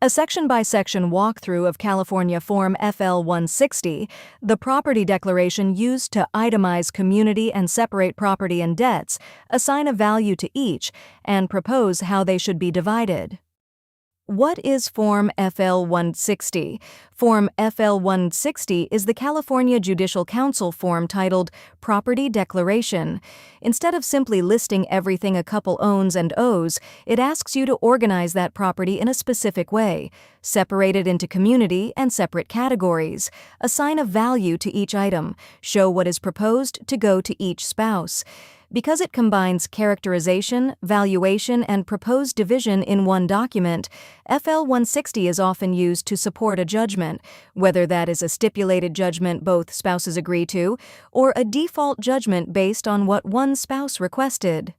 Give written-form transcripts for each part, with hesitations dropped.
A section-by-section walkthrough of California Form FL-160, the property declaration used to itemize community and separate property and debts, assign a value to each, and propose how they should be divided. What is Form FL-160? Form FL-160 is the California Judicial Council form titled Property Declaration. Instead of simply listing everything a couple owns and owes, it asks you to organize that property in a specific way, separate it into community and separate categories, assign a value to each item, show what is proposed to go to each spouse. Because it combines characterization, valuation, and proposed division in one document, FL-160 is often used to support a judgment, whether that is a stipulated judgment both spouses agree to, or a default judgment based on what one spouse requested.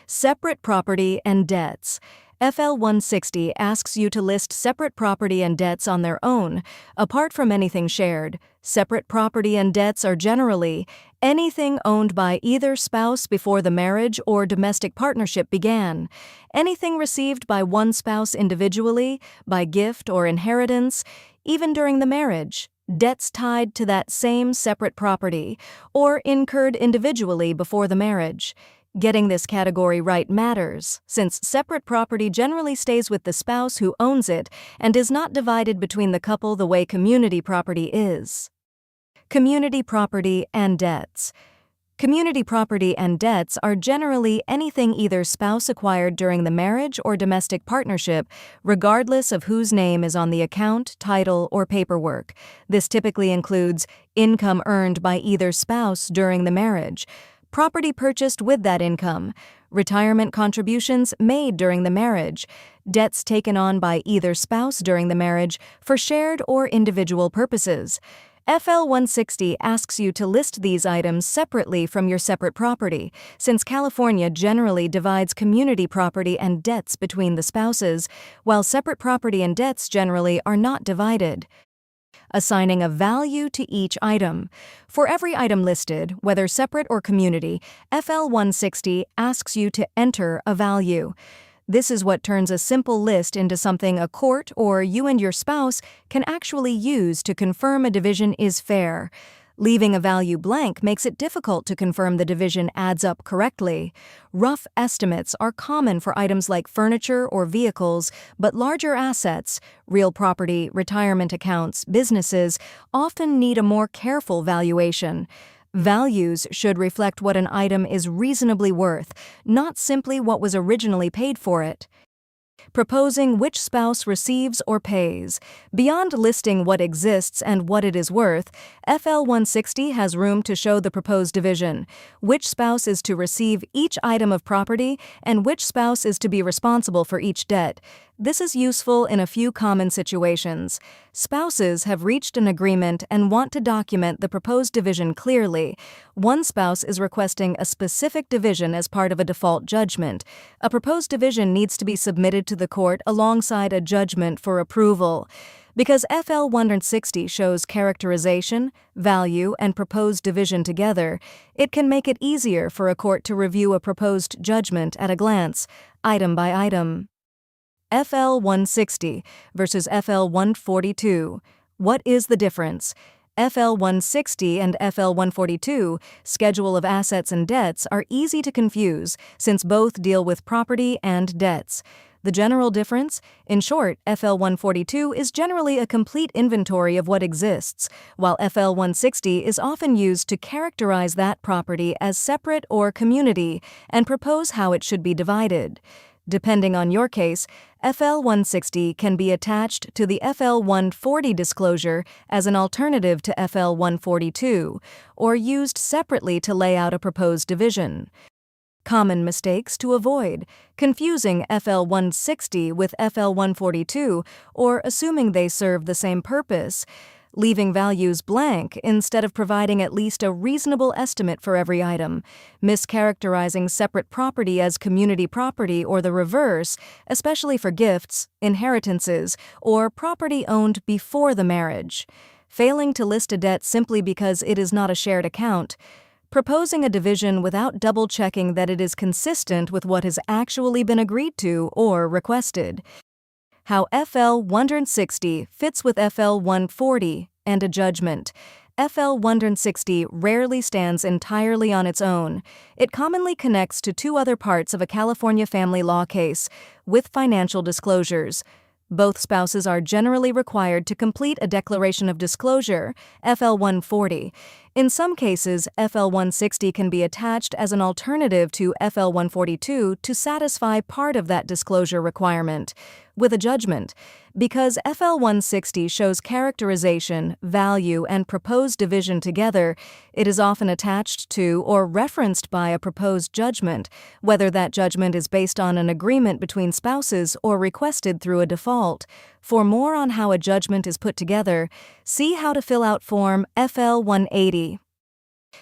Separate property and debts. FL-160 asks you to list separate property and debts on their own, apart from anything shared. Separate property and debts are generally anything owned by either spouse before the marriage or domestic partnership began, anything received by one spouse individually, by gift or inheritance, even during the marriage, debts tied to that same separate property, or incurred individually before the marriage. Getting this category right matters, since separate property generally stays with the spouse who owns it and is not divided between the couple the way community property is. Community property and debts. Community property and debts are generally anything either spouse acquired during the marriage or domestic partnership, regardless of whose name is on the account, title, or paperwork. This typically includes income earned by either spouse during the marriage, property purchased with that income, retirement contributions made during the marriage, debts taken on by either spouse during the marriage for shared or individual purposes. FL-160 asks you to list these items separately from your separate property, since California generally divides community property and debts between the spouses, while separate property and debts generally are not divided. Assigning a value to each item. For every item listed, whether separate or community, FL-160 asks you to enter a value. This is what turns a simple list into something a court or you and your spouse can actually use to confirm a division is fair. Leaving a value blank makes it difficult to confirm the division adds up correctly. Rough estimates are common for items like furniture or vehicles, but larger assets, real property, retirement accounts, businesses, often need a more careful valuation. Values should reflect what an item is reasonably worth, not simply what was originally paid for it. Proposing which spouse receives or pays. Beyond listing what exists and what it is worth, FL-160 has room to show the proposed division, which spouse is to receive each item of property, and which spouse is to be responsible for each debt. This is useful in a few common situations. Spouses have reached an agreement and want to document the proposed division clearly. One spouse is requesting a specific division as part of a default judgment. A proposed division needs to be submitted to the court alongside a judgment for approval. Because FL-160 shows characterization, value, and proposed division together, it can make it easier for a court to review a proposed judgment at a glance, item by item. FL-160 versus FL-142. What is the difference? FL-160 and FL-142, Schedule of Assets and Debts, are easy to confuse since both deal with property and debts. The general difference? In short, FL-142 is generally a complete inventory of what exists, while FL-160 is often used to characterize that property as separate or community and propose how it should be divided. Depending on your case, FL-160 can be attached to the FL-140 disclosure as an alternative to FL-142, or used separately to lay out a proposed division. Common mistakes to avoid: confusing FL-160 with FL-142 or assuming they serve the same purpose, leaving values blank instead of providing at least a reasonable estimate for every item, mischaracterizing separate property as community property or the reverse, especially for gifts, inheritances, or property owned before the marriage, failing to list a debt simply because it is not a shared account, proposing a division without double-checking that it is consistent with what has actually been agreed to or requested. how FL-160 fits with FL-140, and a judgment. FL-160 rarely stands entirely on its own. It commonly connects to two other parts of a California family law case, with financial disclosures. Both spouses are generally required to complete a declaration of disclosure, FL-140. In some cases, FL-160 can be attached as an alternative to FL-142 to satisfy part of that disclosure requirement, with a judgment. Because FL-160 shows characterization, value, and proposed division together, it is often attached to or referenced by a proposed judgment, whether that judgment is based on an agreement between spouses or requested through a default. For more on how a judgment is put together, see how to fill out Form FL-180.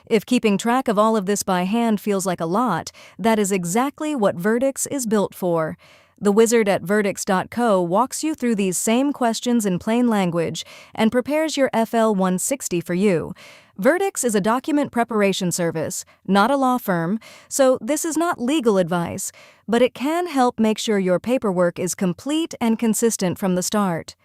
If keeping track of all of this by hand feels like a lot, that is exactly what Virdix is built for. The wizard at Virdix.co walks you through these same questions in plain language and prepares your FL-160 for you. Virdix is a document preparation service, not a law firm, so this is not legal advice, but it can help make sure your paperwork is complete and consistent from the start.